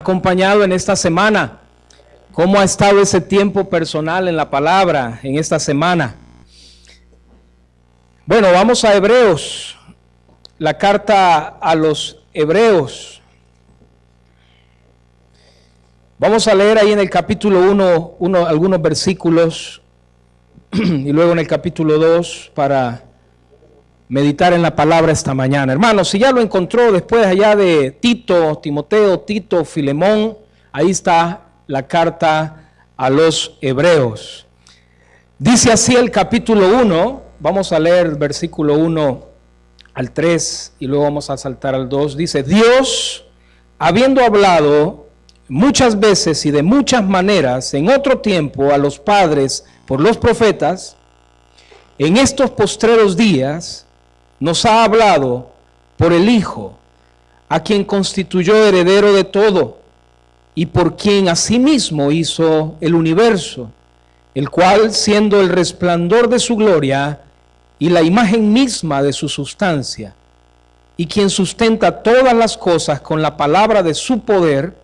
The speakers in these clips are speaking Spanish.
acompañado en esta semana. ¿Cómo ha estado ese tiempo personal en la palabra en esta semana? Bueno, vamos a Hebreos, la carta a los Hebreos. Vamos a leer ahí en el capítulo 1 algunos versículos y luego en el capítulo 2 para meditar en la palabra esta mañana. Hermanos, si ya lo encontró después allá de Timoteo, Filemón, ahí está la carta a los Hebreos. Dice así el capítulo 1, vamos a leer versículo 1 al 3 y luego vamos a saltar al 2. Dice: Dios, habiendo hablado muchas veces y de muchas maneras en otro tiempo a los padres por los profetas, en estos postreros días nos ha hablado por el Hijo, a quien constituyó heredero de todo, y por quien asimismo hizo el universo, el cual, siendo el resplandor de su gloria y la imagen misma de su sustancia, y quien sustenta todas las cosas con la palabra de su poder,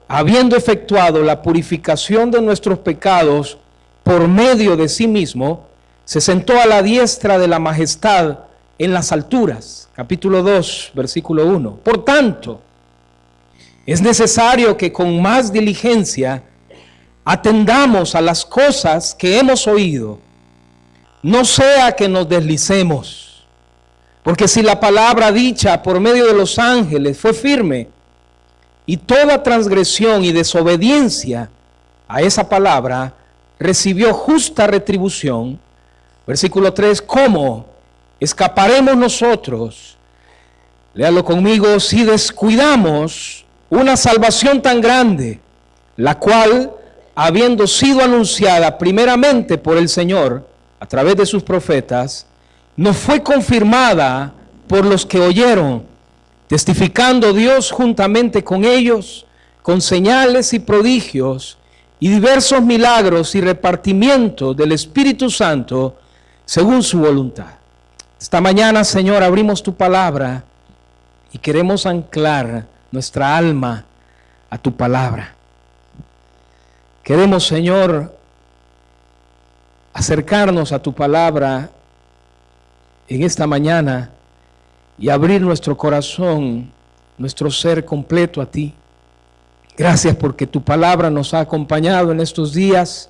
habiendo efectuado la purificación de nuestros pecados por medio de sí mismo, se sentó a la diestra de la majestad en las alturas. Capítulo 2, versículo 1. Por tanto, es necesario que con más diligencia atendamos a las cosas que hemos oído, no sea que nos deslicemos. Porque si la palabra dicha por medio de los ángeles fue firme, y toda transgresión y desobediencia a esa palabra recibió justa retribución, versículo 3, ¿cómo escaparemos nosotros? Léalo conmigo: si descuidamos una salvación tan grande, la cual, habiendo sido anunciada primeramente por el Señor a través de sus profetas, nos fue confirmada por los que oyeron, testificando Dios juntamente con ellos, con señales y prodigios y diversos milagros y repartimientos del Espíritu Santo según su voluntad. Esta mañana, Señor, abrimos tu palabra y queremos anclar nuestra alma a tu palabra. Queremos, Señor, acercarnos a tu palabra en esta mañana y abrir nuestro corazón, nuestro ser completo a ti. Gracias porque tu palabra nos ha acompañado en estos días,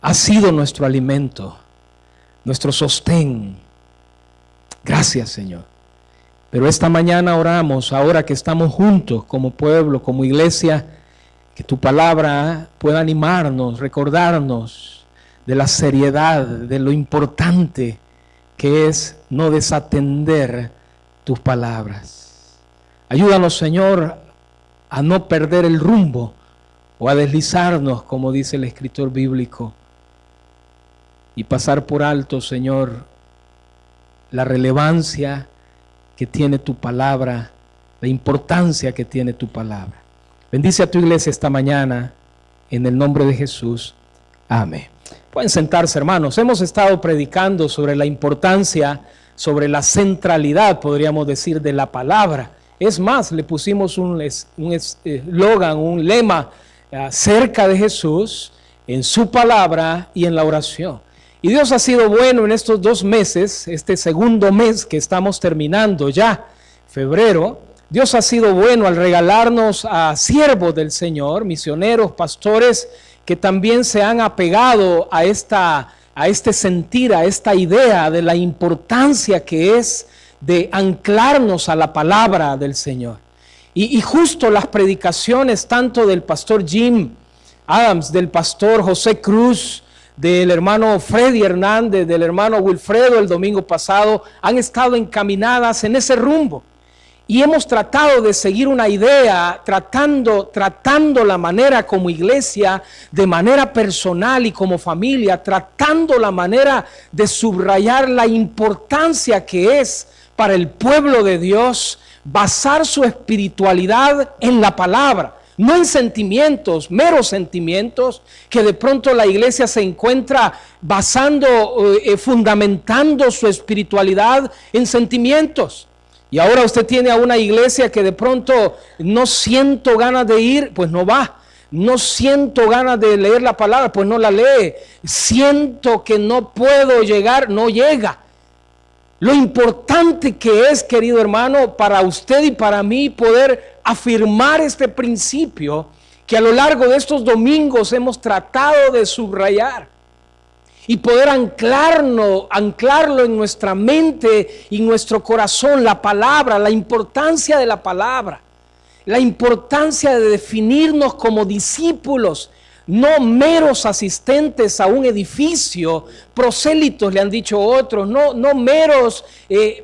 ha sido nuestro alimento, nuestro sostén. Gracias, Señor. Pero esta mañana oramos, ahora que estamos juntos como pueblo, como iglesia, que tu palabra pueda animarnos, recordarnos de la seriedad, de lo importante que es no desatender tus palabras. Ayúdanos, Señor, a no perder el rumbo o a deslizarnos, como dice el escritor bíblico, y pasar por alto, Señor, la relevancia que tiene tu palabra, la importancia que tiene tu palabra. Bendice a tu iglesia esta mañana, en el nombre de Jesús. Amén. Pueden sentarse, hermanos. Hemos estado predicando sobre la importancia, sobre la centralidad, podríamos decir, de la palabra. Es más, le pusimos un eslogan, un lema cerca de Jesús, en su palabra y en la oración. Y Dios ha sido bueno en estos 2 meses, este segundo mes que estamos terminando ya, febrero. Dios ha sido bueno al regalarnos a siervos del Señor, misioneros, pastores, que también se han apegado a este sentir, a esta idea de la importancia que es de anclarnos a la palabra del Señor. Y justo las predicaciones tanto del pastor Jim Adams, del pastor José Cruz, del hermano Freddy Hernández, del hermano Wilfredo el domingo pasado, han estado encaminadas en ese rumbo. Y hemos tratado de seguir una idea, tratando la manera como iglesia, de manera personal y como familia, tratando la manera de subrayar la importancia que es para el pueblo de Dios basar su espiritualidad en la palabra. No en sentimientos, meros sentimientos, que de pronto la iglesia se encuentra fundamentando su espiritualidad en sentimientos. Y ahora usted tiene a una iglesia que de pronto no siento ganas de ir, pues no va. No siento ganas de leer la palabra, pues no la lee. Siento que no puedo llegar, no llega. Lo importante que es, querido hermano, para usted y para mí poder afirmar este principio que a lo largo de estos domingos hemos tratado de subrayar y poder anclarlo en nuestra mente y nuestro corazón, la palabra, la importancia de la palabra, la importancia de definirnos como discípulos, no meros asistentes a un edificio, prosélitos le han dicho otros, no meros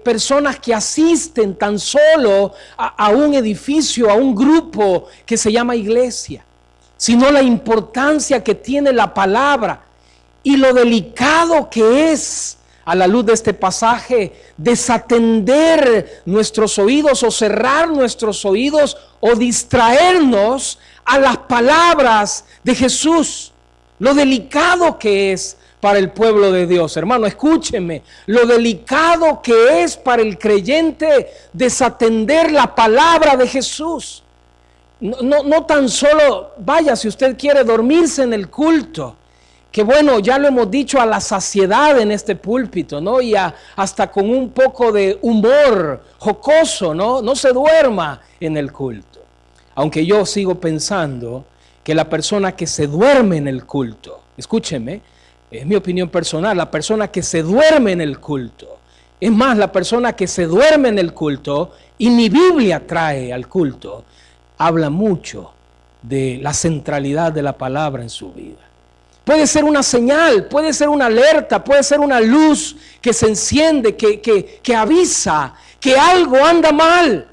personas que asisten tan solo a un edificio, a un grupo que se llama iglesia, sino la importancia que tiene la palabra y lo delicado que es, a la luz de este pasaje, desatender nuestros oídos o cerrar nuestros oídos o distraernos a las palabras de Jesús. Lo delicado que es para el pueblo de Dios. Hermano, escúcheme, lo delicado que es para el creyente desatender la palabra de Jesús. No tan solo, vaya, si usted quiere dormirse en el culto, que bueno, ya lo hemos dicho a la saciedad en este púlpito, ¿no? Y hasta con un poco de humor jocoso, ¿no? No se duerma en el culto. Aunque yo sigo pensando que la persona que se duerme en el culto, escúcheme, es mi opinión personal, la persona que se duerme en el culto, es más, la persona que se duerme en el culto, y mi Biblia trae al culto, habla mucho de la centralidad de la palabra en su vida. Puede ser una señal, puede ser una alerta, puede ser una luz que se enciende, que avisa que algo anda mal,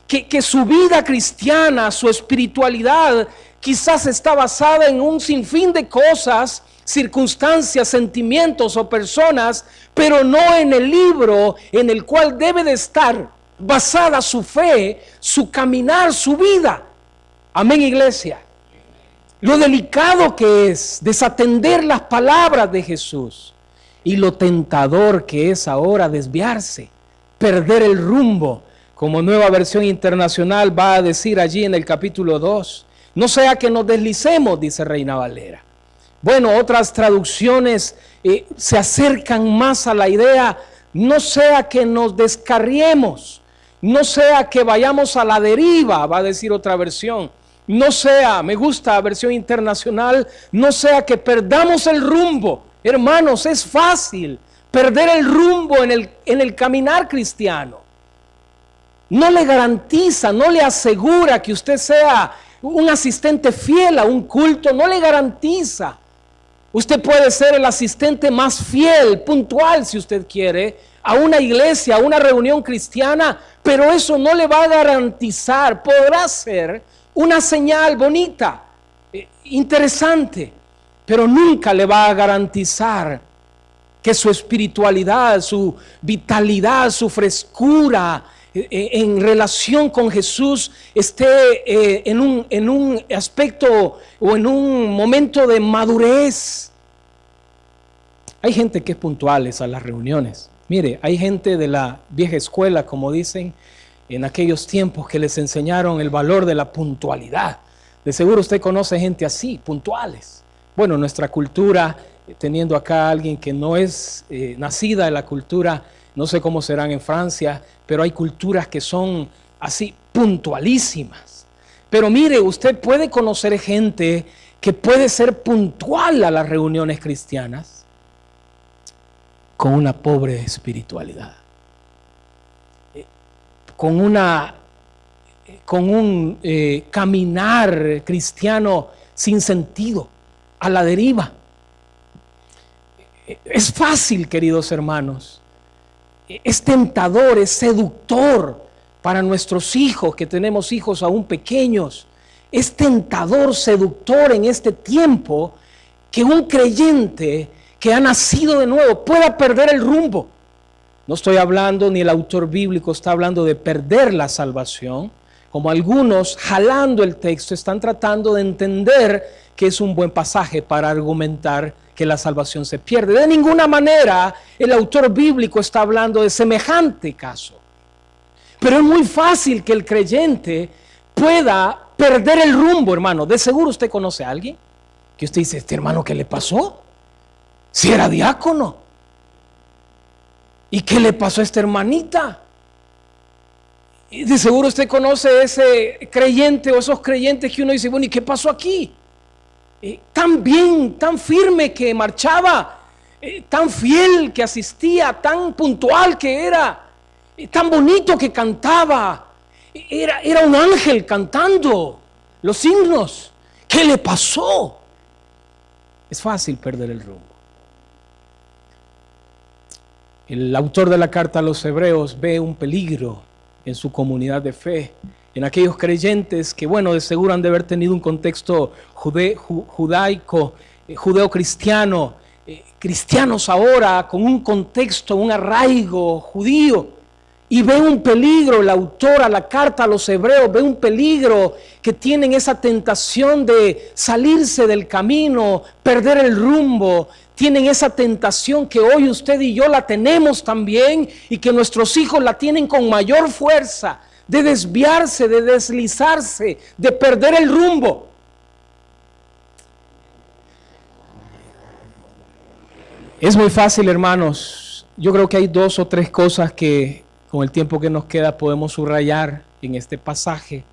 que su vida cristiana, su espiritualidad quizás está basada en un sinfín de cosas, circunstancias, sentimientos o personas, pero no en el libro en el cual debe de estar basada su fe, su caminar, su vida. Amén, iglesia. Lo delicado que es desatender las palabras de Jesús y lo tentador que es ahora desviarse, perder el rumbo, como Nueva Versión Internacional va a decir allí en el capítulo 2. No sea que nos deslicemos, dice Reina Valera. Bueno, otras traducciones se acercan más a la idea, no sea que nos descarriemos, no sea que vayamos a la deriva, va a decir otra versión. No sea, me gusta la versión internacional, no sea que perdamos el rumbo. Hermanos, es fácil perder el rumbo en el caminar cristiano. No le garantiza, no le asegura que usted sea un asistente fiel a un culto, no le garantiza. Usted puede ser el asistente más fiel, puntual si usted quiere, a una iglesia, a una reunión cristiana, pero eso no le va a garantizar, podrá ser una señal bonita, interesante, pero nunca le va a garantizar que su espiritualidad, su vitalidad, su frescura en relación con Jesús esté en un aspecto o en un momento de madurez. Hay gente que es puntual a las reuniones. Mire, hay gente de la vieja escuela, como dicen, en aquellos tiempos que les enseñaron el valor de la puntualidad. De seguro usted conoce gente así, puntuales. Bueno, nuestra cultura, teniendo acá a alguien que no es nacida en la cultura, no sé cómo serán en Francia, pero hay culturas que son así puntualísimas. Pero mire, usted puede conocer gente que puede ser puntual a las reuniones cristianas con una pobre espiritualidad. Con un caminar cristiano sin sentido, a la deriva. Es fácil, queridos hermanos, es tentador, es seductor para nuestros hijos, que tenemos hijos aún pequeños. Es tentador, seductor en este tiempo que un creyente que ha nacido de nuevo pueda perder el rumbo. No estoy hablando, ni el autor bíblico está hablando de perder la salvación, como algunos, jalando el texto, están tratando de entender que es un buen pasaje para argumentar que la salvación se pierde. De ninguna manera el autor bíblico está hablando de semejante caso. Pero es muy fácil que el creyente pueda perder el rumbo, hermano. De seguro usted conoce a alguien que usted dice, este hermano, ¿qué le pasó? Si era diácono. ¿Y qué le pasó a esta hermanita? Y de seguro usted conoce ese creyente o esos creyentes que uno dice, bueno, ¿y qué pasó aquí? Tan bien, tan firme que marchaba, tan fiel que asistía, tan puntual que era, tan bonito que cantaba. Era un ángel cantando los himnos. ¿Qué le pasó? Es fácil perder el rumbo. El autor de la carta a los hebreos ve un peligro en su comunidad de fe, en aquellos creyentes que, bueno, de seguro han de haber tenido un contexto judaico, judeo-cristiano, cristianos ahora con un contexto, un arraigo judío, y ve un peligro. El autor a la carta a los hebreos ve un peligro, que tienen esa tentación de salirse del camino, perder el rumbo. Tienen esa tentación que hoy usted y yo la tenemos también, y que nuestros hijos la tienen con mayor fuerza, de desviarse, de deslizarse, de perder el rumbo. Es muy fácil, hermanos. Yo creo que hay 2 o 3 cosas que con el tiempo que nos queda podemos subrayar en este pasaje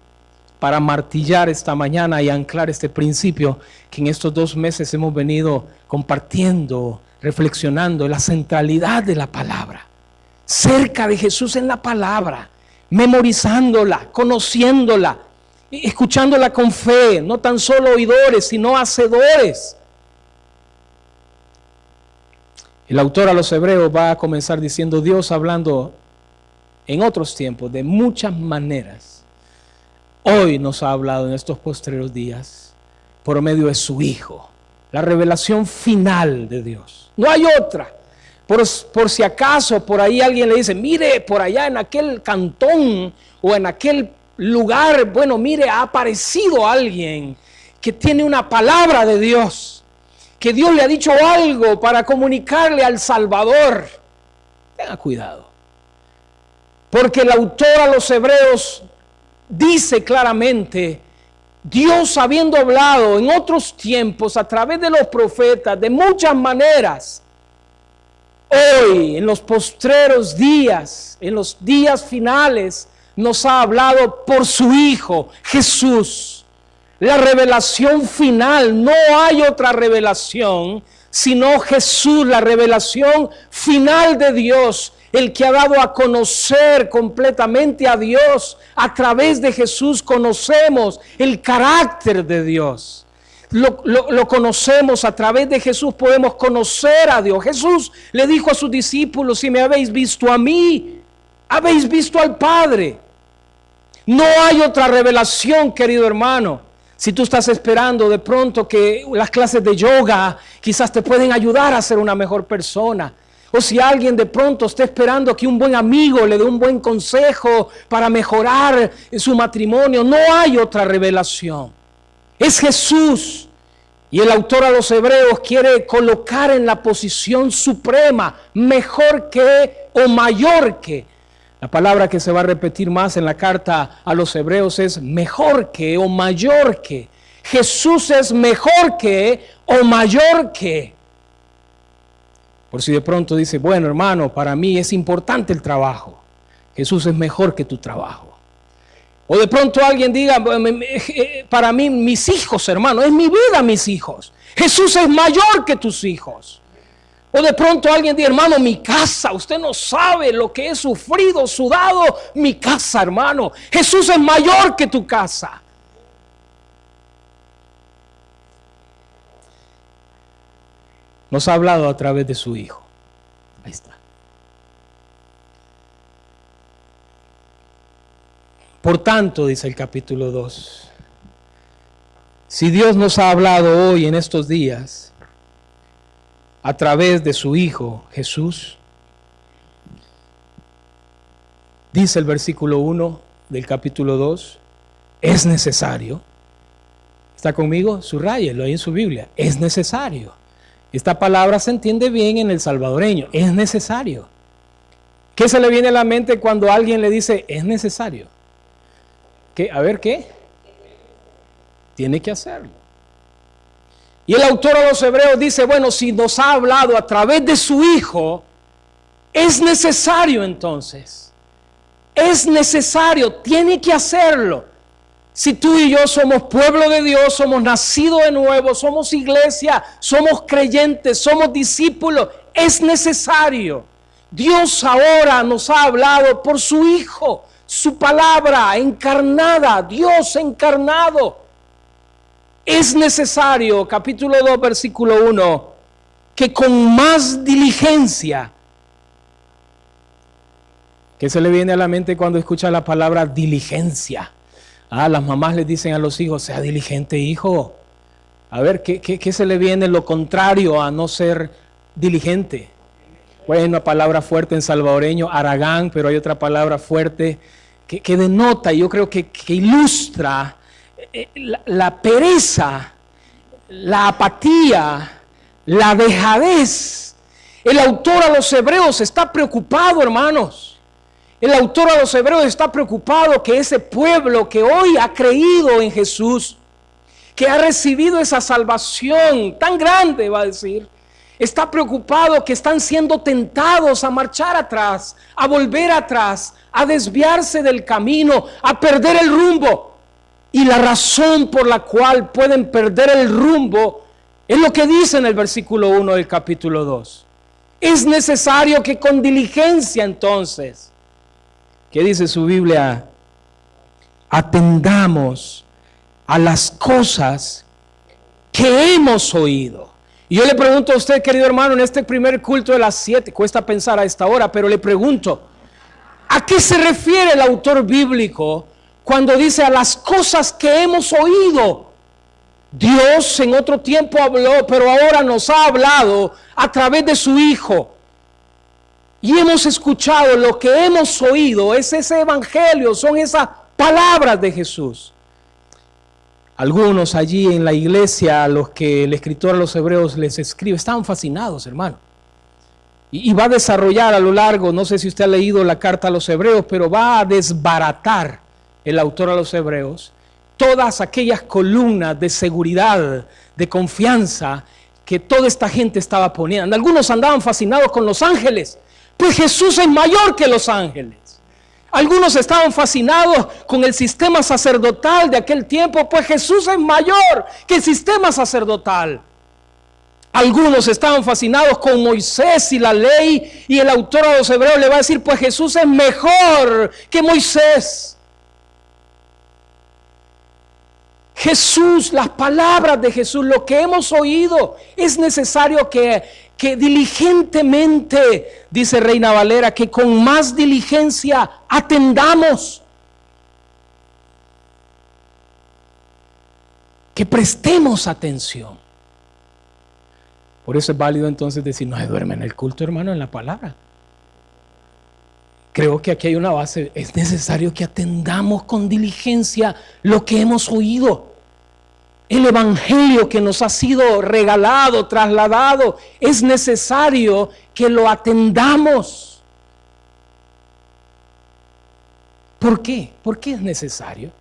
para martillar esta mañana y anclar este principio que en estos 2 meses hemos venido compartiendo, reflexionando, la centralidad de la palabra, cerca de Jesús en la palabra, memorizándola, conociéndola, escuchándola con fe, no tan solo oidores, sino hacedores. El autor a los hebreos va a comenzar diciendo, Dios hablando en otros tiempos de muchas maneras, hoy nos ha hablado en estos postreros días por medio de su Hijo, la revelación final de Dios. No hay otra. Por si acaso por ahí alguien le dice, mire, por allá en aquel cantón o en aquel lugar, bueno, mire, ha aparecido alguien que tiene una palabra de Dios, que Dios le ha dicho algo para comunicarle al Salvador. Tenga cuidado, porque el autor a los hebreos dice claramente, Dios habiendo hablado en otros tiempos a través de los profetas de muchas maneras, hoy en los postreros días, en los días finales, nos ha hablado por su Hijo Jesús. La revelación final, no hay otra revelación sino Jesús, la revelación final de Dios, el que ha dado a conocer completamente a Dios. A través de Jesús conocemos el carácter de Dios. Lo conocemos, a través de Jesús podemos conocer a Dios. Jesús le dijo a sus discípulos, si me habéis visto a mí, habéis visto al Padre. No hay otra revelación, querido hermano. Si tú estás esperando de pronto que las clases de yoga quizás te pueden ayudar a ser una mejor persona, o si alguien de pronto está esperando que un buen amigo le dé un buen consejo para mejorar su matrimonio, no hay otra revelación. Es Jesús. Y el autor a los hebreos quiere colocar en la posición suprema, mejor que o mayor que. La palabra que se va a repetir más en la carta a los hebreos es mejor que o mayor que. Jesús es mejor que o mayor que. Por si de pronto dice, bueno hermano, para mí es importante el trabajo. Jesús es mejor que tu trabajo. O de pronto alguien diga, para mí mis hijos, hermano, es mi vida mis hijos. Jesús es mayor que tus hijos. O de pronto alguien dice, hermano, mi casa, usted no sabe lo que he sufrido, sudado, mi casa, hermano. Jesús es mayor que tu casa. Nos ha hablado a través de su Hijo. Ahí está. Por tanto, dice el capítulo 2, si Dios nos ha hablado hoy en estos días a través de su Hijo Jesús, dice el versículo 1 del capítulo 2, es necesario. ¿Está conmigo? Subrayelo ahí en su Biblia. Es necesario. Esta palabra se entiende bien en el salvadoreño. Es necesario. ¿Qué se le viene a la mente cuando alguien le dice, es necesario? ¿Qué? A ver, ¿qué? Tiene que hacerlo. Y el autor a los Hebreos dice, bueno, si nos ha hablado a través de su Hijo, es necesario entonces. Es necesario, tiene que hacerlo. Si tú y yo somos pueblo de Dios, somos nacidos de nuevo, somos iglesia, somos creyentes, somos discípulos, es necesario. Dios ahora nos ha hablado por su Hijo, su palabra encarnada, Dios encarnado. Es necesario, capítulo 2, versículo 1, que con más diligencia. ¿Qué se le viene a la mente cuando escucha la palabra diligencia? Las mamás les dicen a los hijos, sea diligente, hijo. A ver, ¿qué se le viene lo contrario a no ser diligente? Bueno, una palabra fuerte en salvadoreño, haragán, pero hay otra palabra fuerte que denota, yo creo que ilustra la pereza, la apatía, la dejadez. El autor a los Hebreos está preocupado, hermanos. El autor a los Hebreos está preocupado que ese pueblo que hoy ha creído en Jesús, que ha recibido esa salvación tan grande, va a decir, está preocupado que están siendo tentados a marchar atrás, a volver atrás, a desviarse del camino, a perder el rumbo. Y la razón por la cual pueden perder el rumbo es lo que dice en el versículo 1 del capítulo 2. Es necesario que con diligencia entonces, ¿qué dice su Biblia? Atendamos a las cosas que hemos oído. Y yo le pregunto a usted, querido hermano, en este primer culto de las 7, cuesta pensar a esta hora, pero le pregunto, ¿a qué se refiere el autor bíblico cuando dice a las cosas que hemos oído? Dios en otro tiempo habló, pero ahora nos ha hablado a través de su Hijo. Y hemos escuchado, lo que hemos oído es ese evangelio, son esas palabras de Jesús. Algunos allí en la iglesia, a los que el escritor a los Hebreos les escribe, estaban fascinados, hermano. Y va a desarrollar a lo largo, no sé si usted ha leído la carta a los Hebreos, pero va a desbaratar el autor a los Hebreos todas aquellas columnas de seguridad, de confianza que toda esta gente estaba poniendo. Algunos andaban fascinados con los ángeles, pues Jesús es mayor que los ángeles. Algunos estaban fascinados con el sistema sacerdotal de aquel tiempo, pues Jesús es mayor que el sistema sacerdotal. Algunos estaban fascinados con Moisés y la ley, y el autor a los Hebreos le va a decir, pues Jesús es mejor que Moisés. Jesús, las palabras de Jesús, lo que hemos oído, es necesario que diligentemente, dice Reina Valera, que con más diligencia atendamos, que prestemos atención. Por eso es válido entonces decir, no se duerme en el culto, hermano, en la palabra. Creo que aquí hay una base, es necesario que atendamos con diligencia lo que hemos oído. El evangelio que nos ha sido regalado, trasladado, es necesario que lo atendamos. ¿Por qué? ¿Por qué es necesario?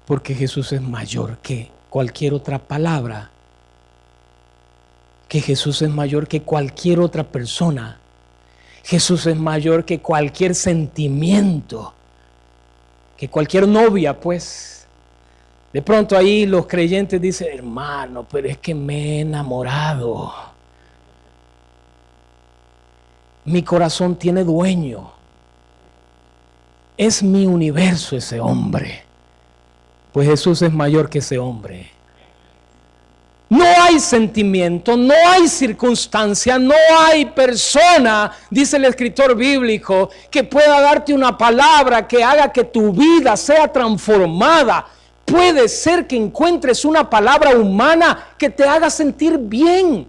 Porque Jesús es mayor que cualquier otra palabra, que Jesús es mayor que cualquier otra persona. Jesús es mayor que cualquier sentimiento, que cualquier novia, pues. De pronto ahí los creyentes dicen, hermano, pero es que me he enamorado. Mi corazón tiene dueño. Es mi universo ese hombre. Pues Jesús es mayor que ese hombre. No hay sentimiento, no hay circunstancia, no hay persona, dice el escritor bíblico, que pueda darte una palabra que haga que tu vida sea transformada. Puede ser que encuentres una palabra humana que te haga sentir bien.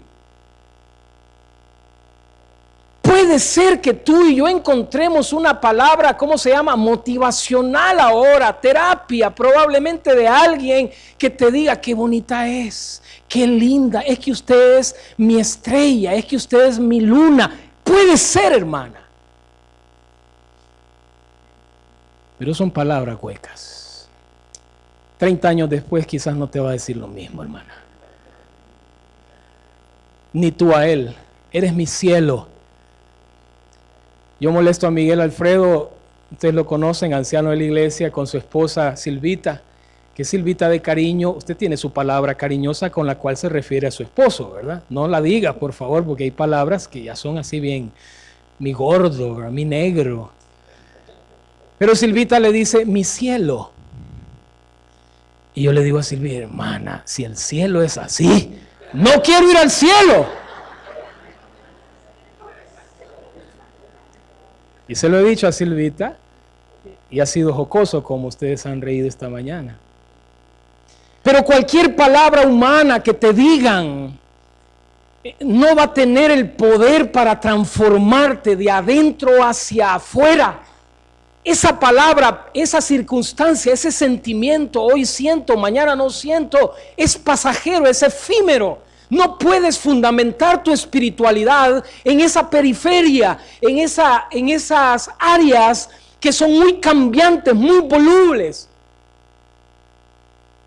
Puede ser que tú y yo encontremos una palabra, ¿cómo se llama? Motivacional ahora, terapia, probablemente de alguien que te diga qué bonita es, qué linda, es que usted es mi estrella, es que usted es mi luna. Puede ser, hermana. Pero son palabras huecas. 30 años después quizás no te va a decir lo mismo, hermana. Ni tú a él. Eres mi cielo. Yo molesto a Miguel Alfredo, ustedes lo conocen, anciano de la iglesia, con su esposa Silvita, que Silvita de cariño, usted tiene su palabra cariñosa con la cual se refiere a su esposo, ¿verdad? No la diga, por favor, porque hay palabras que ya son así bien, mi gordo, mi negro. Pero Silvita le dice, mi cielo. Y yo le digo a Silvia, hermana, si el cielo es así, no quiero ir al cielo. Y se lo he dicho a Silvita, y ha sido jocoso como ustedes han reído esta mañana. Pero cualquier palabra humana que te digan no va a tener el poder para transformarte de adentro hacia afuera. Esa palabra, esa circunstancia, ese sentimiento, hoy siento, mañana no siento, es pasajero, es efímero. No puedes fundamentar tu espiritualidad en esa periferia, en esas áreas que son muy cambiantes, muy volubles.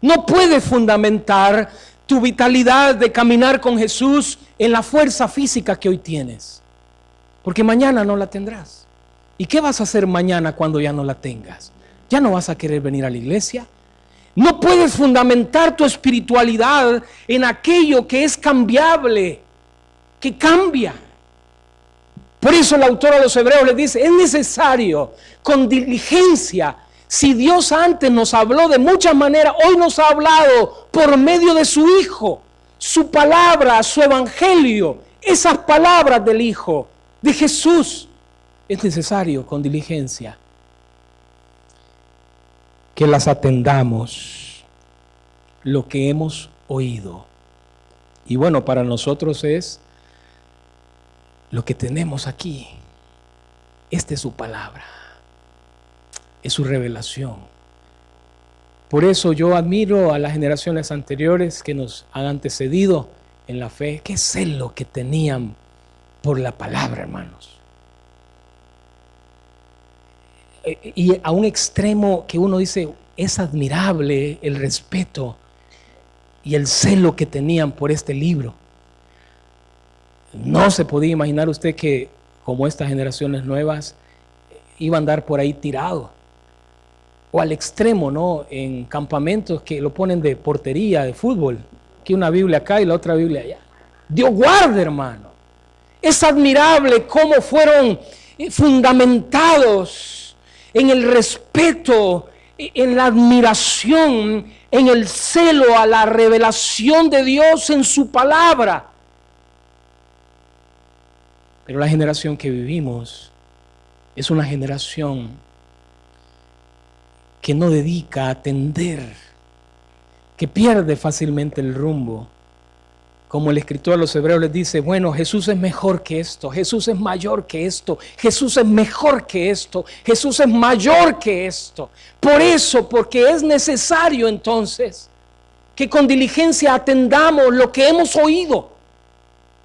No puedes fundamentar tu vitalidad de caminar con Jesús en la fuerza física que hoy tienes, porque mañana no la tendrás. ¿Y qué vas a hacer mañana cuando ya no la tengas? ¿Ya no vas a querer venir a la iglesia? No puedes fundamentar tu espiritualidad en aquello que es cambiable, que cambia. Por eso el autor a los Hebreos les dice, es necesario con diligencia. Si Dios antes nos habló de muchas maneras, hoy nos ha hablado por medio de su Hijo, su palabra, su evangelio, esas palabras del Hijo, de Jesús. Es necesario con diligencia que las atendamos, lo que hemos oído. Y bueno, para nosotros es lo que tenemos aquí. Esta es su palabra, es su revelación. Por eso yo admiro a las generaciones anteriores que nos han antecedido en la fe. Qué celo que tenían por la palabra, hermanos. Y a un extremo que uno dice, es admirable el respeto y el celo que tenían por este libro. No se podía imaginar usted que, como estas generaciones nuevas, iban a andar por ahí tirado. O al extremo, ¿no? En campamentos que lo ponen de portería, de fútbol, que una Biblia acá y la otra Biblia allá. Dios guarde, hermano. Es admirable cómo fueron fundamentados en el respeto, en la admiración, en el celo a la revelación de Dios en su palabra. Pero la generación que vivimos es una generación que no dedica a atender, que pierde fácilmente el rumbo. Como el escritor a los Hebreos les dice, bueno, Jesús es mejor que esto, Jesús es mayor que esto, Jesús es mejor que esto, Jesús es mayor que esto. Por eso, porque es necesario entonces que con diligencia atendamos lo que hemos oído.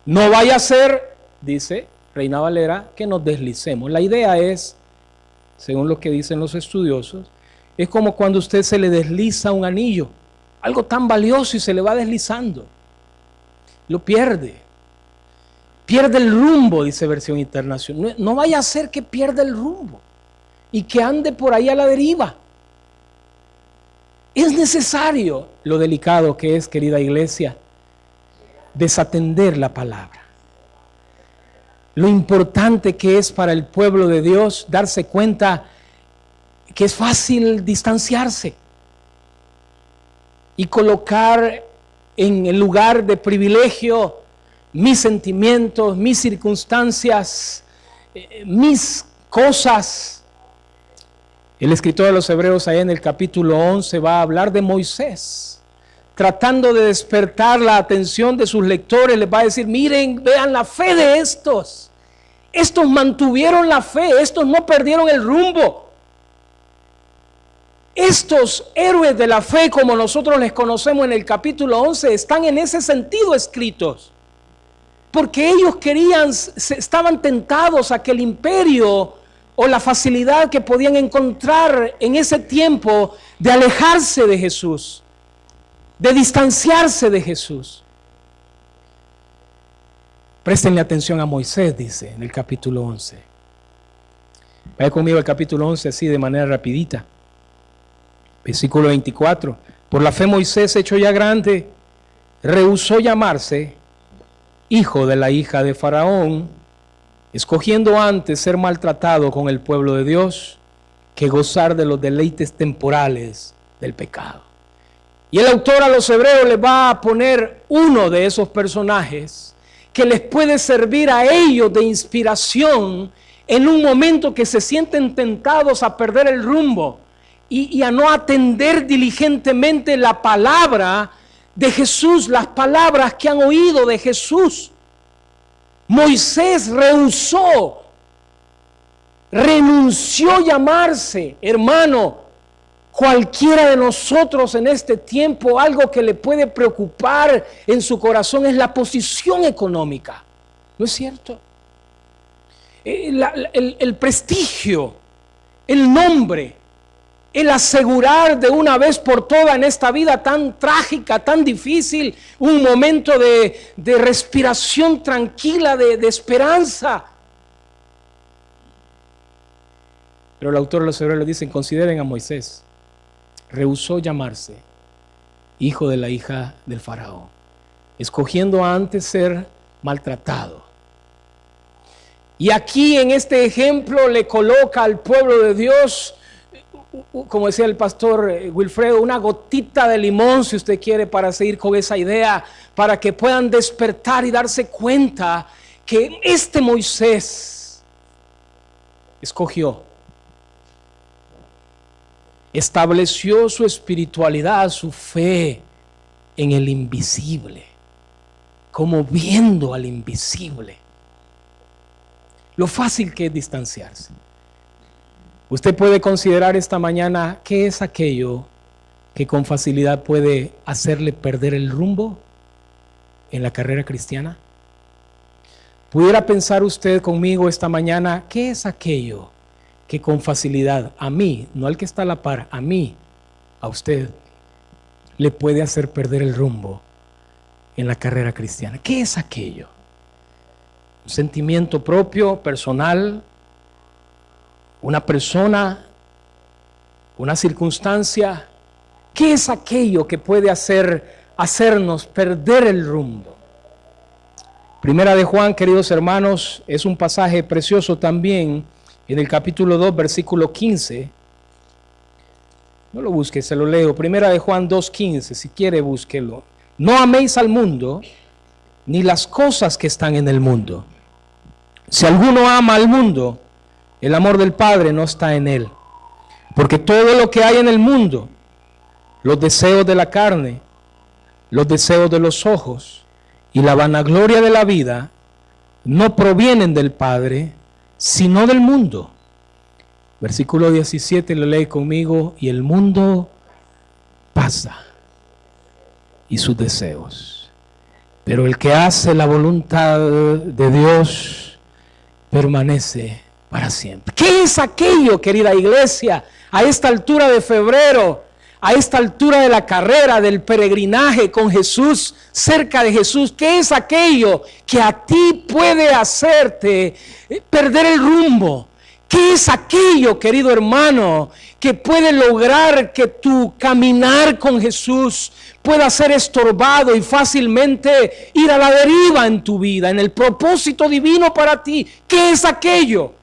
No vaya a ser, dice Reina Valera, que nos deslicemos. La idea es, según lo que dicen los estudiosos, es como cuando a usted se le desliza un anillo, algo tan valioso y se le va deslizando. Lo pierde el rumbo, dice Versión Internacional. No vaya a ser que pierda el rumbo y que ande por ahí a la deriva. Es necesario, lo delicado que es, querida iglesia, desatender la palabra. Lo importante que es para el pueblo de Dios darse cuenta que es fácil distanciarse y colocar en el lugar de privilegio mis sentimientos, mis circunstancias, mis cosas. El escritor de los Hebreos ahí en el capítulo 11 va a hablar de Moisés, tratando de despertar la atención de sus lectores. Les va a decir, miren, vean la fe de estos. Estos mantuvieron la fe, estos no perdieron el rumbo. Estos héroes de la fe, como nosotros les conocemos en el capítulo 11, están en ese sentido escritos. porque ellos estaban tentados a que el imperio o la facilidad que podían encontrar en ese tiempo de alejarse de Jesús, de distanciarse de Jesús. Préstenle atención a Moisés, dice en el capítulo 11. Vaya conmigo al capítulo 11 así de manera rapidita. Versículo 24. Por la fe Moisés, hecho ya grande, rehusó llamarse hijo de la hija de Faraón, escogiendo antes ser maltratado con el pueblo de Dios que gozar de los deleites temporales del pecado. Y el autor a los hebreos les va a poner uno de esos personajes que les puede servir a ellos de inspiración en un momento que se sienten tentados a perder el rumbo y a no atender diligentemente la palabra de Jesús, las palabras que han oído de Jesús. Moisés rehusó, renunció a llamarse, hermano. Cualquiera de nosotros en este tiempo, algo que le puede preocupar en su corazón es la posición económica. ¿No es cierto? El prestigio, el nombre, el asegurar de una vez por todas en esta vida tan trágica, tan difícil, un momento de respiración tranquila, de esperanza. Pero el autor de los hebreos dice, consideren a Moisés. Rehusó llamarse hijo de la hija del faraón, escogiendo antes ser maltratado. Y aquí en este ejemplo le coloca al pueblo de Dios, como decía el pastor Wilfredo, una gotita de limón, si usted quiere, para seguir con esa idea, para que puedan despertar y darse cuenta que este Moisés escogió, estableció su espiritualidad, su fe en el invisible, como viendo al invisible. Lo fácil que es distanciarse. Usted puede considerar esta mañana qué es aquello que con facilidad puede hacerle perder el rumbo en la carrera cristiana. ¿Pudiera pensar usted conmigo esta mañana qué es aquello que con facilidad a mí, no al que está a la par, a mí, a usted, le puede hacer perder el rumbo en la carrera cristiana? ¿Qué es aquello? ¿Un sentimiento propio, personal? ¿Una persona? ¿Una circunstancia? ¿Qué es aquello que puede hacernos perder el rumbo? Primera de Juan, queridos hermanos, es un pasaje precioso también. En el capítulo 2, versículo 15, no lo busque, se lo leo. Primera de Juan 2:15, si quiere búsquelo. No améis al mundo, ni las cosas que están en el mundo. Si alguno ama al mundo, el amor del Padre no está en él. Porque todo lo que hay en el mundo, los deseos de la carne, los deseos de los ojos y la vanagloria de la vida, no provienen del Padre, sino del mundo. Versículo 17, lo lee conmigo. Y el mundo pasa y sus deseos, pero el que hace la voluntad de Dios permanece para siempre. ¿Qué es aquello, querida iglesia, a esta altura de febrero, a esta altura de la carrera, del peregrinaje con Jesús, cerca de Jesús? ¿Qué es aquello que a ti puede hacerte perder el rumbo? ¿Qué es aquello, querido hermano, que puede lograr que tu caminar con Jesús pueda ser estorbado y fácilmente ir a la deriva en tu vida, en el propósito divino para ti? ¿Qué es aquello?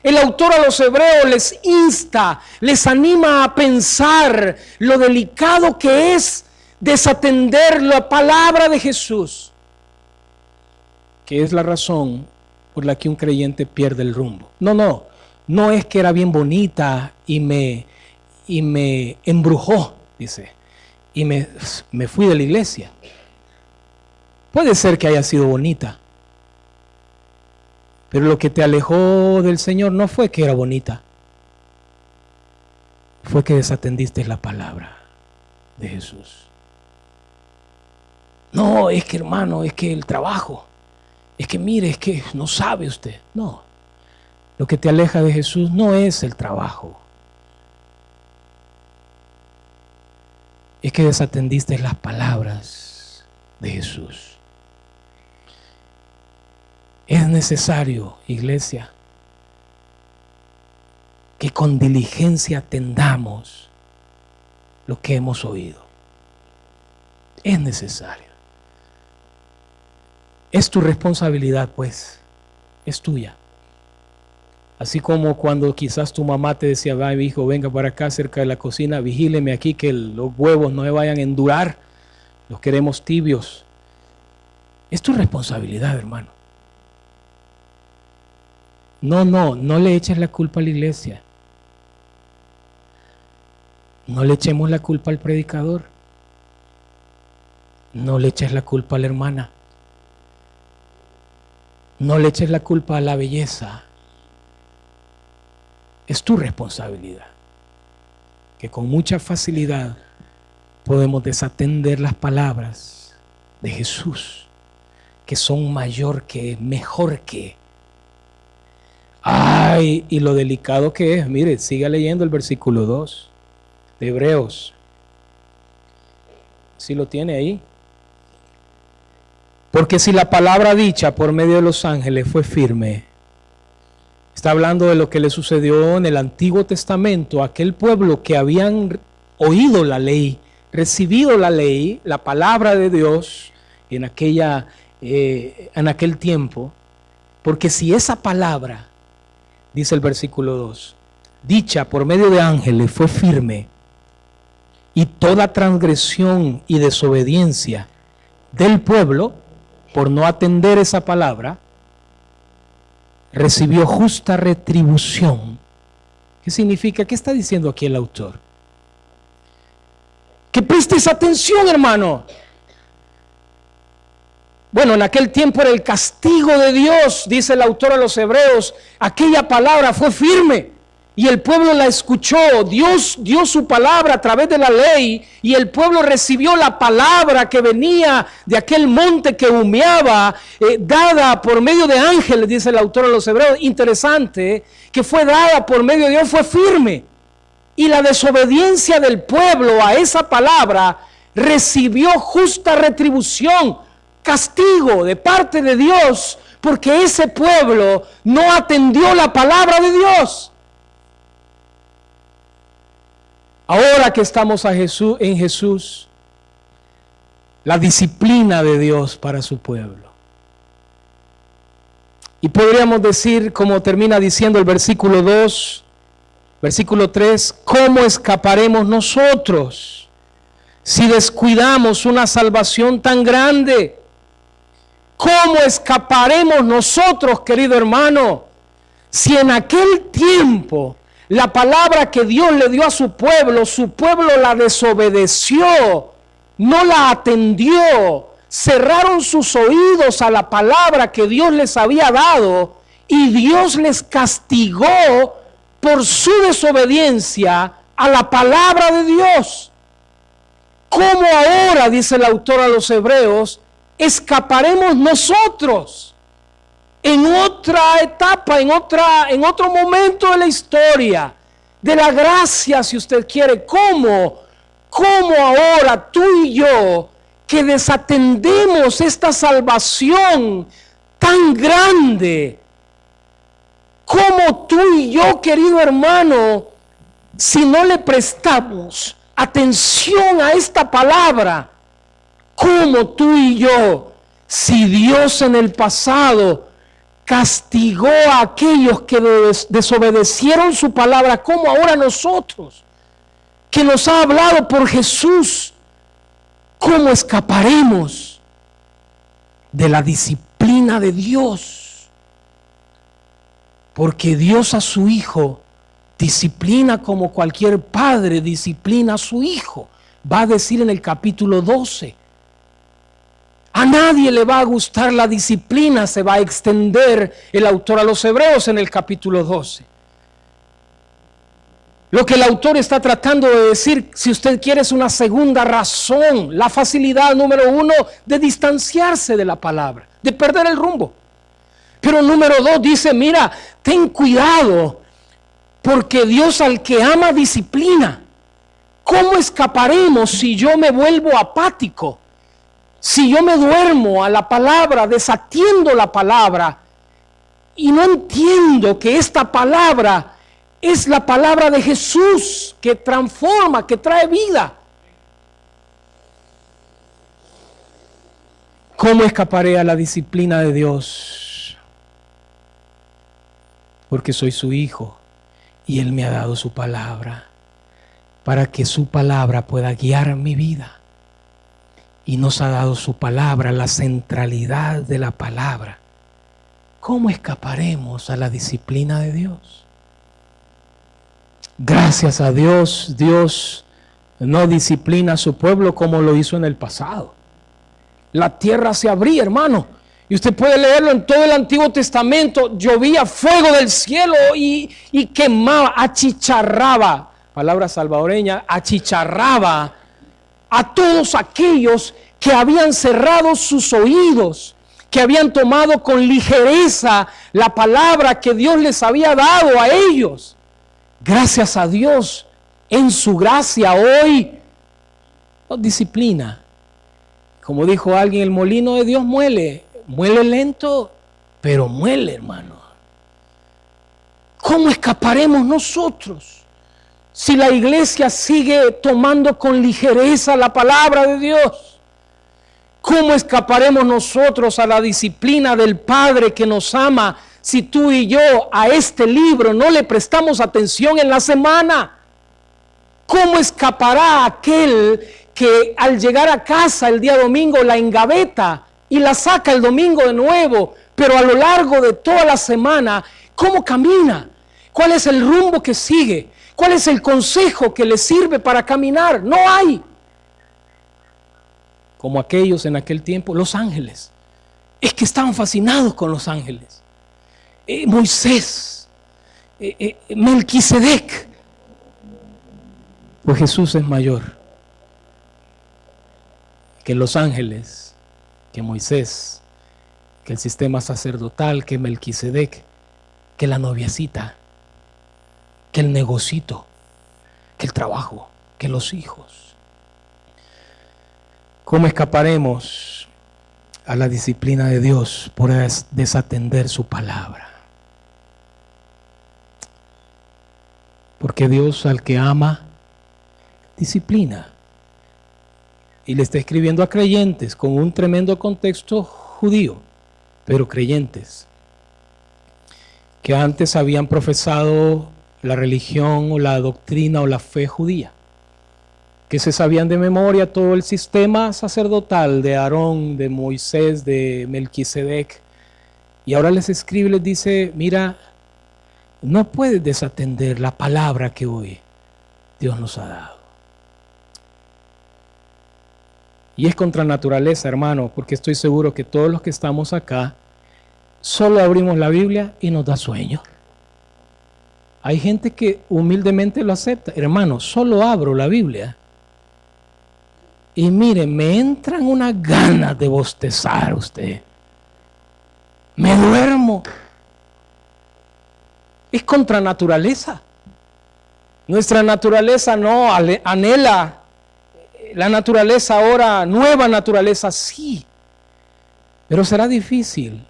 El autor a los hebreos les insta, les anima a pensar lo delicado que es desatender la palabra de Jesús, que es la razón por la que un creyente pierde el rumbo. No es que era bien bonita y me embrujó, dice, y me fui de la iglesia. Puede ser que haya sido bonita, pero lo que te alejó del Señor no fue que era bonita, fue que desatendiste la palabra de Jesús. No, es que hermano, es que el trabajo, Es que mire, es que no sabe usted. No. Lo que te aleja de Jesús no es el trabajo. Es que desatendiste las palabras de Jesús. Es necesario, iglesia, que con diligencia atendamos lo que hemos oído. Es necesario. Es tu responsabilidad, pues, es tuya. Así como cuando quizás tu mamá te decía, va, hijo, venga para acá cerca de la cocina, vigíleme aquí que los huevos no se vayan a endurar, los queremos tibios. Es tu responsabilidad, hermano. No le eches la culpa a la iglesia. No le echemos la culpa al predicador. No le eches la culpa a la hermana. No le eches la culpa a la belleza. Es tu responsabilidad. Que con mucha facilidad podemos desatender las palabras de Jesús, que son mayor que, mejor que. Ay, y lo delicado que es. Mire, siga leyendo el versículo 2 de Hebreos. ¿Sí lo tiene ahí? Porque si la palabra dicha por medio de los ángeles fue firme, está hablando de lo que le sucedió en el Antiguo Testamento a aquel pueblo que habían oído la ley, recibido la ley, la palabra de Dios en aquel tiempo. Porque si esa palabra, dice el versículo 2, dicha por medio de ángeles fue firme, y toda transgresión y desobediencia del pueblo, por no atender esa palabra, recibió justa retribución. ¿Qué significa? ¿Qué está diciendo aquí el autor? Que prestes atención, hermano. Bueno, en aquel tiempo era el castigo de Dios, dice el autor a los Hebreos. Aquella palabra fue firme y el pueblo la escuchó. Dios dio su palabra a través de la ley y el pueblo recibió la palabra que venía de aquel monte que humeaba, dada por medio de ángeles, dice el autor a los Hebreos. Interesante, que fue dada por medio de Dios, fue firme. Y la desobediencia del pueblo a esa palabra recibió justa retribución, castigo de parte de Dios, porque ese pueblo no atendió la palabra de Dios. Ahora que estamos en Jesús, la disciplina de Dios para su pueblo. Y podríamos decir, como termina diciendo el versículo 2, versículo 3, ¿cómo escaparemos nosotros si descuidamos una salvación tan grande? ¿Cómo escaparemos nosotros, querido hermano, si en aquel tiempo la palabra que Dios le dio a su pueblo la desobedeció, no la atendió, cerraron sus oídos a la palabra que Dios les había dado y Dios les castigó por su desobediencia a la palabra de Dios? ¿Cómo ahora, dice el autor a los Hebreos, escaparemos nosotros en otra etapa, en otro momento de la historia, de la gracia, si usted quiere? ¿Cómo ahora tú y yo, que desatendemos esta salvación tan grande, cómo tú y yo, querido hermano, si no le prestamos atención a esta palabra, cómo tú y yo, si Dios en el pasado castigó a aquellos que desobedecieron su palabra, como ahora nosotros, que nos ha hablado por Jesús, ¿cómo escaparemos de la disciplina de Dios? Porque Dios a su Hijo disciplina como cualquier padre disciplina a su hijo. Va a decir en el capítulo 12. A nadie le va a gustar la disciplina, se va a extender el autor a los Hebreos en el capítulo 12. Lo que el autor está tratando de decir, si usted quiere, es una segunda razón, la facilidad número 1 de distanciarse de la palabra, de perder el rumbo. Pero número 2 dice, mira, ten cuidado, porque Dios al que ama disciplina. ¿Cómo escaparemos si yo me vuelvo apático? Si yo me duermo a la palabra, desatiendo la palabra y no entiendo que esta palabra es la palabra de Jesús que transforma, que trae vida. ¿Cómo escaparé a la disciplina de Dios? Porque soy su hijo y Él me ha dado su palabra para que su palabra pueda guiar mi vida. Y nos ha dado su palabra, la centralidad de la palabra. ¿Cómo escaparemos a la disciplina de Dios? Gracias a Dios, Dios no disciplina a su pueblo como lo hizo en el pasado. La tierra se abría, hermano. Y usted puede leerlo en todo el Antiguo Testamento. Llovía fuego del cielo y quemaba, achicharraba, palabra salvadoreña, achicharraba a todos aquellos que habían cerrado sus oídos, que habían tomado con ligereza la palabra que Dios les había dado a ellos. Gracias a Dios, en su gracia hoy nos disciplina. Como dijo alguien, el molino de Dios muele lento, pero muele, hermano. ¿Cómo escaparemos nosotros si la iglesia sigue tomando con ligereza la palabra de Dios? ¿Cómo escaparemos nosotros a la disciplina del Padre que nos ama si tú y yo a este libro no le prestamos atención en la semana? ¿Cómo escapará aquel que al llegar a casa el día domingo la engaveta y la saca el domingo de nuevo, pero a lo largo de toda la semana, cómo camina? ¿Cuál es el rumbo que sigue? ¿Cuál es el consejo que le sirve para caminar? No hay. Como aquellos en aquel tiempo, los ángeles. Es que estaban fascinados con los ángeles. Moisés, Melquisedec. Pues Jesús es mayor que los ángeles, que Moisés, que el sistema sacerdotal, que Melquisedec, que la noviecita, que el negocito, que el trabajo, que los hijos. ¿Cómo escaparemos a la disciplina de Dios por desatender su palabra? Porque Dios al que ama, disciplina. Y le está escribiendo a creyentes con un tremendo contexto judío, pero creyentes que antes habían profesado la religión o la doctrina o la fe judía, que se sabían de memoria todo el sistema sacerdotal de Aarón, de Moisés, de Melquisedec, y ahora les escribe y les dice, mira, no puedes desatender la palabra que hoy Dios nos ha dado. Y es contra naturaleza, hermano, porque estoy seguro que todos los que estamos acá solo abrimos la Biblia y nos da sueño. Hay gente que humildemente lo acepta. Hermano, solo abro la Biblia y mire, me entran unas ganas de bostezar usted. Me duermo. Es contra naturaleza. Nuestra naturaleza no anhela. La naturaleza ahora, nueva naturaleza, sí. Pero será difícil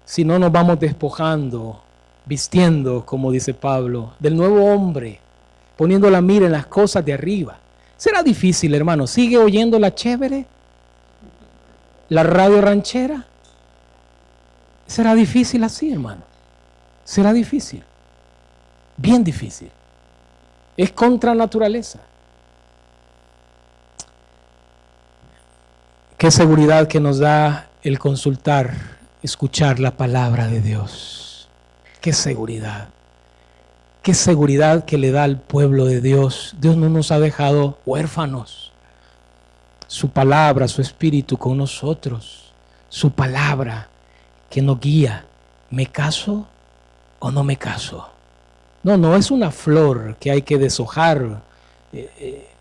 si no nos vamos despojando, vistiendo, como dice Pablo, del nuevo hombre, poniendo la mira en las cosas de arriba. Será difícil, hermano. ¿Sigue oyendo la chévere? ¿La radio ranchera? Será difícil así, hermano. Será difícil. Bien difícil. Es contra naturaleza. Qué seguridad que nos da el consultar, escuchar la palabra de Dios. Qué seguridad. Qué seguridad que le da al pueblo de Dios. Dios no nos ha dejado huérfanos. Su palabra, su espíritu con nosotros. Su palabra que nos guía. ¿Me caso o no me caso? No es una flor que hay que deshojar.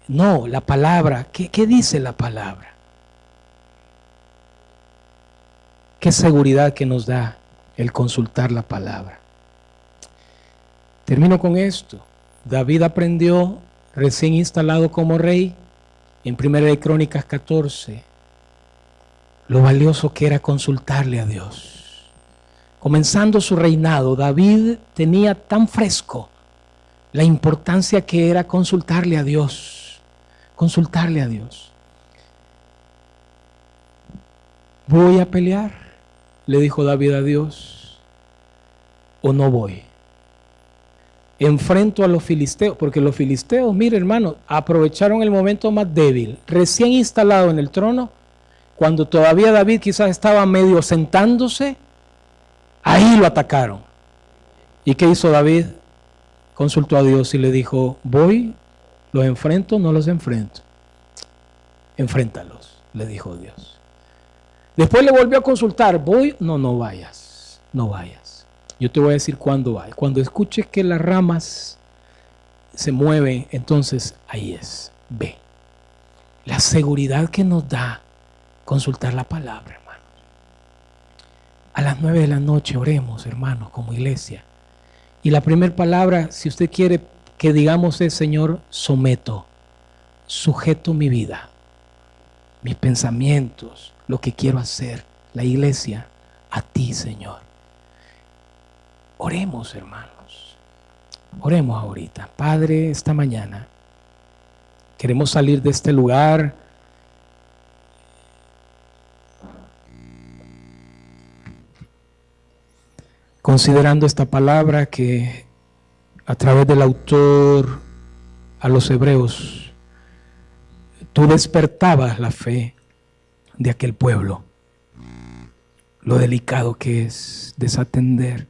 No, la palabra. ¿Qué dice la palabra? Qué seguridad que nos da el consultar la palabra. Termino con esto. David aprendió, recién instalado como rey, en 1 de Crónicas 14, lo valioso que era consultarle a Dios. Comenzando su reinado, David tenía tan fresco la importancia que era consultarle a Dios. Consultarle a Dios. ¿Voy a pelear?, le dijo David a Dios, ¿o no voy? Enfrento a los filisteos, porque los filisteos, mire hermano, aprovecharon el momento más débil, recién instalado en el trono, cuando todavía David quizás estaba medio sentándose, ahí lo atacaron. ¿Y qué hizo David? Consultó a Dios y le dijo, ¿voy? ¿Los enfrento? No los enfrento. Enfréntalos, le dijo Dios. Después le volvió a consultar, ¿voy? No, no vayas, no vayas. Yo te voy a decir cuándo vayas. Cuando escuches que las ramas se mueven, entonces ahí es, ve. La seguridad que nos da consultar la palabra, hermanos. A las 9 de la noche oremos, hermanos, como iglesia. Y la primera palabra, si usted quiere que digamos es, Señor, someto, sujeto mi vida, mis pensamientos, lo que quiero hacer, la iglesia, a ti, Señor. Oremos, hermanos. Oremos ahorita. Padre, esta mañana queremos salir de este lugar considerando esta palabra que a través del autor a los hebreos tú despertabas la fe de aquel pueblo. Lo delicado que es desatender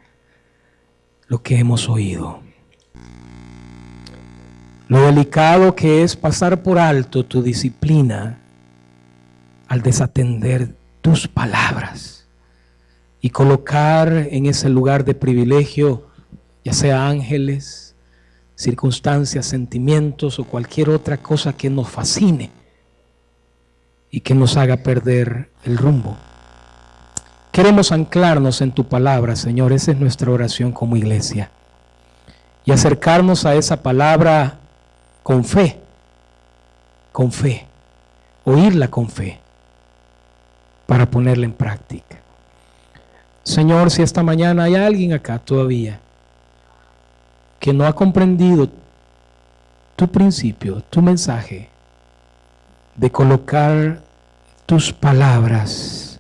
lo que hemos oído. Lo delicado que es pasar por alto tu disciplina al desatender tus palabras y colocar en ese lugar de privilegio, ya sea ángeles, circunstancias, sentimientos o cualquier otra cosa que nos fascine y que nos haga perder el rumbo. Queremos anclarnos en tu palabra, Señor. Esa es nuestra oración como iglesia. Y acercarnos a esa palabra con fe, oírla con fe, para ponerla en práctica. Señor, si esta mañana hay alguien acá todavía que no ha comprendido tu principio, tu mensaje de colocar tus palabras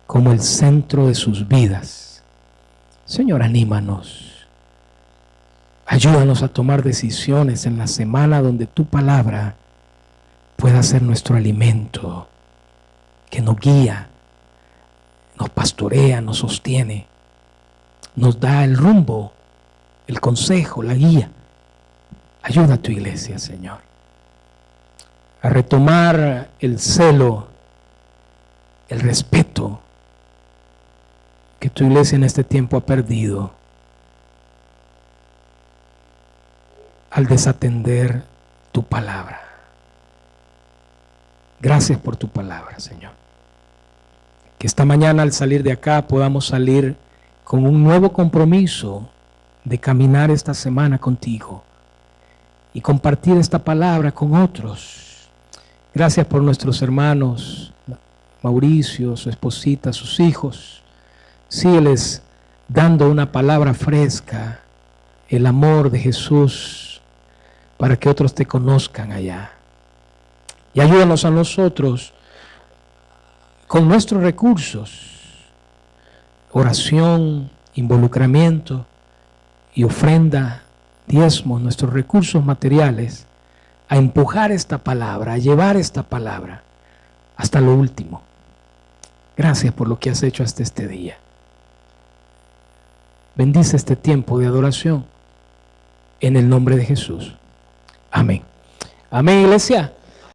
como el centro de sus vidas, Señor, anímanos. Ayúdanos a tomar decisiones en la semana donde tu palabra pueda ser nuestro alimento, que nos guía, nos pastorea, nos sostiene, nos da el rumbo, el consejo, la guía. Ayuda a tu iglesia, Señor, a retomar el celo, el respeto que tu iglesia en este tiempo ha perdido al desatender tu palabra. Gracias por tu palabra, Señor. Que esta mañana al salir de acá podamos salir con un nuevo compromiso de caminar esta semana contigo y compartir esta palabra con otros. Gracias por nuestros hermanos, Mauricio, su esposita, sus hijos. Sígueles dando una palabra fresca, el amor de Jesús, para que otros te conozcan allá. Y ayúdanos a nosotros con nuestros recursos, oración, involucramiento y ofrenda, diezmos, nuestros recursos materiales, a empujar esta palabra, a llevar esta palabra hasta lo último. Gracias por lo que has hecho hasta este día. Bendice este tiempo de adoración en el nombre de Jesús. Amén. Amén, iglesia.